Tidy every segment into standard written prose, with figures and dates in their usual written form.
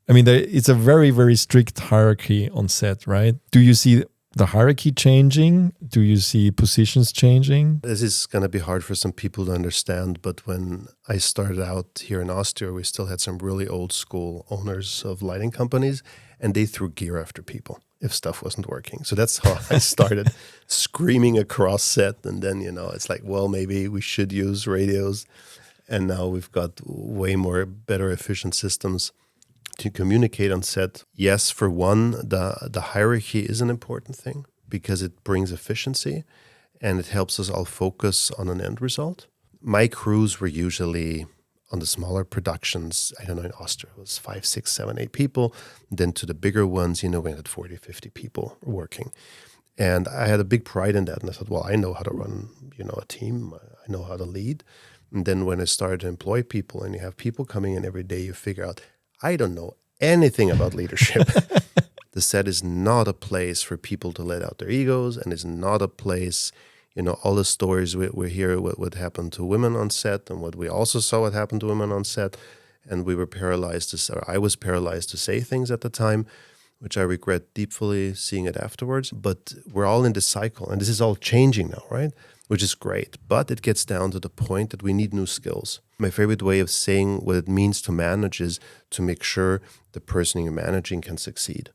I mean, it's a very, very strict hierarchy on set, right? Do you see the hierarchy changing? Do you see positions changing? This is going to be hard for some people to understand, but when I started out here in Austria, we still had some really old school owners of lighting companies, and they threw gear after people if stuff wasn't working. So that's how I started screaming across set. And then, it's like, well, maybe we should use radios. And now we've got way more better efficient systems to communicate on set. Yes, for one, the hierarchy is an important thing because it brings efficiency and it helps us all focus on an end result. My crews were usually on the smaller productions, I don't know, in Austria, it was 5, 6, 7, 8 people. Then to the bigger ones, we had 40, 50 people working. And I had a big pride in that. And I thought, well, I know how to run, a team. I know how to lead. And then when I started to employ people and you have people coming in every day, you figure out, I don't know anything about leadership. The set is not a place for people to let out their egos, and it's not a place, all the stories we hear what happened to women on set and what we also saw what happened to women on set. And we were I was paralyzed to say things at the time, which I regret deeply seeing it afterwards. But we're all in this cycle, and this is all changing now, right? Which is great, but it gets down to the point that we need new skills. My favorite way of saying what it means to manage is to make sure the person you're managing can succeed.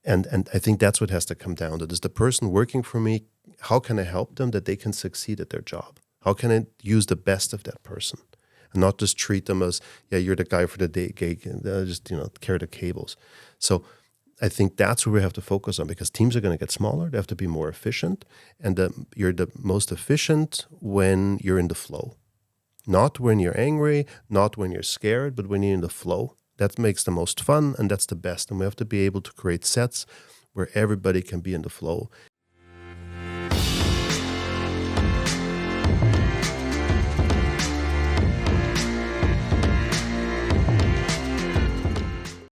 And I think that's what has to come down to. Is the person working for me, how can I help them that they can succeed at their job? How can I use the best of that person? And not just treat them as, you're the guy for the day gig, and just, carry the cables. So I think that's where we have to focus on, because teams are going to get smaller. They have to be more efficient. And you're the most efficient when you're in the flow. Not when you're angry, not when you're scared, but when you're in the flow. That makes the most fun, and that's the best. And we have to be able to create sets where everybody can be in the flow.